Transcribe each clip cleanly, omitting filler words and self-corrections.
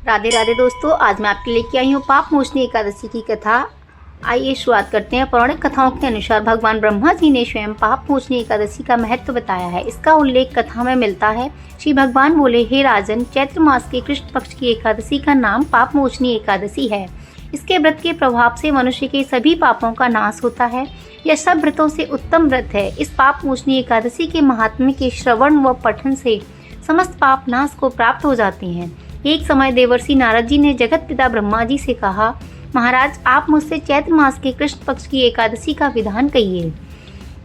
राधे राधे दोस्तों, आज मैं आपके लेके आई हूँ पाप मोचनी एकादशी की कथा। आइए शुरुआत करते हैं। पौराणिक कथाओं के अनुसार भगवान ब्रह्मा जी ने स्वयं पाप मोचनी एकादशी का महत्व बताया है। इसका उल्लेख कथा में मिलता है। श्री भगवान बोले, हे राजन, चैत्र मास के कृष्ण पक्ष की एकादशी का नाम पाप मोचनी एकादशी है। इसके व्रत के प्रभाव से मनुष्य के सभी पापों का नाश होता है। यह सब व्रतों से उत्तम व्रत है। इस पाप मोचनी एकादशी के महात्म्य के श्रवण व पठन से समस्त पाप नाश को प्राप्त हो जाते हैं। एक समय देवर्षि नारद जी ने जगत पिता ब्रह्मा जी से कहा, महाराज, आप मुझसे चैत्र मास के कृष्ण पक्ष की एकादशी का विधान कहिए।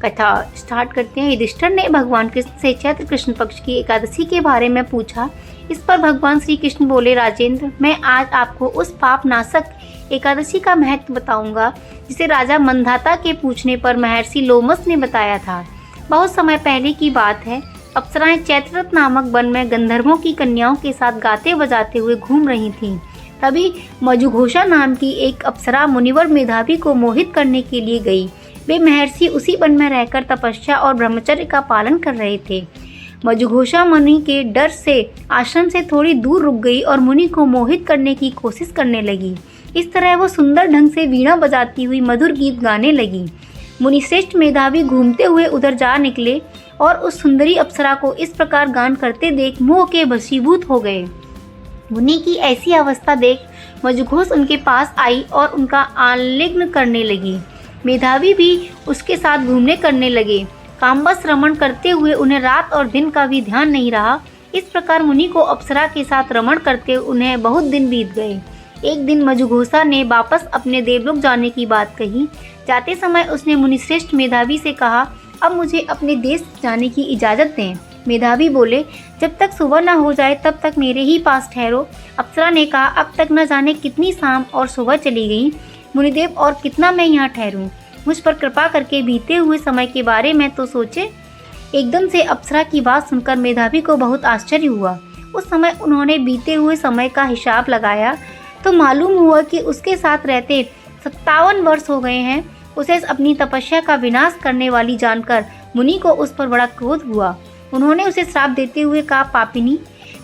कथा स्टार्ट करते हैं। युधिष्ठिर ने भगवान कृष्ण से चैत्र कृष्ण पक्ष की एकादशी के बारे में पूछा। इस पर भगवान श्री कृष्ण बोले, राजेंद्र, मैं आज आपको उस पाप नाशक एकादशी का महत्व बताऊंगा जिसे राजा मंधाता के पूछने पर महर्षि लोमस ने बताया था। बहुत समय पहले की बात है। अप्सराएं चैत्ररथ नामक वन में गंधर्वों की कन्याओं के साथ गाते बजाते हुए घूम रही थीं। तभी मजुघोषा नाम की एक अप्सरा मुनिवर मेधावी को मोहित करने के लिए गई। वे महर्षि उसी वन में रहकर तपस्या और ब्रह्मचर्य का पालन कर रहे थे। मजुघोषा मुनि के डर से आश्रम से थोड़ी दूर रुक गई और मुनि को मोहित करने की कोशिश करने लगी। इस तरह वो सुंदर ढंग से वीणा बजाती हुई मधुर गीत गाने लगी। मुनिश्रेष्ठ मेधावी घूमते हुए उधर जा निकले और उस सुंदरी अप्सरा को इस प्रकार गान करते देख मोह के वशीभूत हो गए। मुनि की ऐसी अवस्था देख मजुघोष उनके पास आई और उनका आलिंगन करने लगी। मेधावी भी उसके साथ घूमने करने लगे। कामवश रमण करते हुए उन्हें रात और दिन का भी ध्यान नहीं रहा। इस प्रकार मुनि को अप्सरा के साथ रमण करते उन्हें बहुत दिन बीत गए। एक दिन मजुघोषा ने वापस अपने देवलोक जाने की बात कही। जाते समय उसने मुनिश्रेष्ठ मेधावी से कहा, अब मुझे अपने देश जाने की इजाज़त दें। मेधावी बोले, जब तक सुबह न हो जाए तब तक मेरे ही पास ठहरो। अप्सरा ने कहा, अब तक न जाने कितनी शाम और सुबह चली गई मुनिदेव, और कितना मैं यहाँ ठहरूं। मुझ पर कृपा करके बीते हुए समय के बारे में तो सोचे। एकदम से अप्सरा की बात सुनकर मेधावी को बहुत आश्चर्य हुआ। उस समय उन्होंने बीते हुए समय का हिसाब लगाया तो मालूम हुआ कि उसके साथ रहते 57 वर्ष हो गए हैं। उसे अपनी तपस्या का विनाश करने वाली जानकर मुनि को उस पर बड़ा क्रोध हुआ। उन्होंने उसे श्राप देते हुए कहा, पापिनी,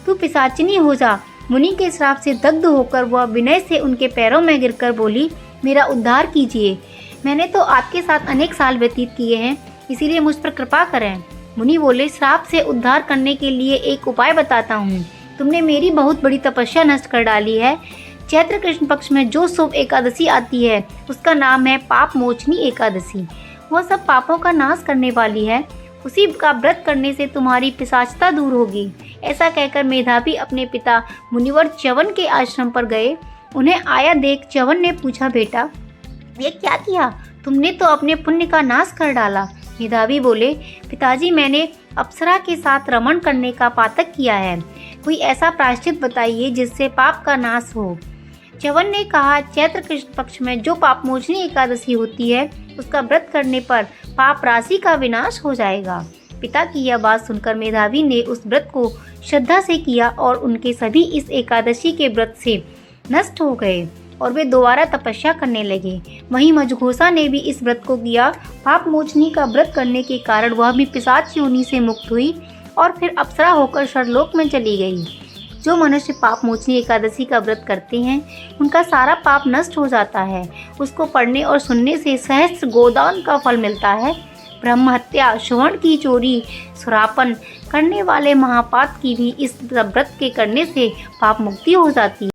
तू पिशाचिनी हो जा। मुनि के श्राप से दग्ध होकर वह विनय से उनके पैरों में गिरकर बोली, मेरा उद्धार कीजिए। मैंने तो आपके साथ अनेक साल व्यतीत किए हैं, इसीलिए मुझ पर कृपा करें। मुनि बोले, श्राप से उद्धार करने के लिए एक उपाय बताता हूँ। तुमने मेरी बहुत बड़ी तपस्या नष्ट कर डाली है। चैत्र कृष्ण पक्ष में जो शुभ एकादशी आती है उसका नाम है पाप मोचनी एकादशी। वह सब पापों का नाश करने वाली है। उसी का व्रत करने से तुम्हारी पिशाचता दूर होगी। ऐसा कहकर मेधावी अपने पिता मुनिवर च्यवन के आश्रम पर गए। उन्हें आया देख च्यवन ने पूछा, बेटा, ये क्या किया? तुमने तो अपने पुण्य का नाश कर डाला। मेधावी बोले, पिताजी, मैंने अप्सरा के साथ रमण करने का पातक किया है। कोई ऐसा प्रायश्चित बताइए जिससे पाप का नाश हो। च्यवन ने कहा, चैत्र कृष्ण पक्ष में जो पाप मोचनी एकादशी होती है उसका व्रत करने पर पाप राशि का विनाश हो जाएगा। पिता की यह बात सुनकर मेधावी ने उस व्रत को श्रद्धा से किया और उनके सभी इस एकादशी के व्रत से नष्ट हो गए और वे दोबारा तपस्या करने लगे। वहीं मजुघोषा ने भी इस व्रत को किया। पाप मोचनी का व्रत करने के कारण वह भी पिशाच योनि से मुक्त हुई और फिर अप्सरा होकर स्वर्गलोक में चली गई। जो मनुष्य पाप मोचनी एकादशी का व्रत करते हैं उनका सारा पाप नष्ट हो जाता है। उसको पढ़ने और सुनने से सहस्त्र गोदान का फल मिलता है। ब्रह्म हत्या, स्वर्ण की चोरी, सुरापन करने वाले महापात की भी इस व्रत के करने से पाप मुक्ति हो जाती है।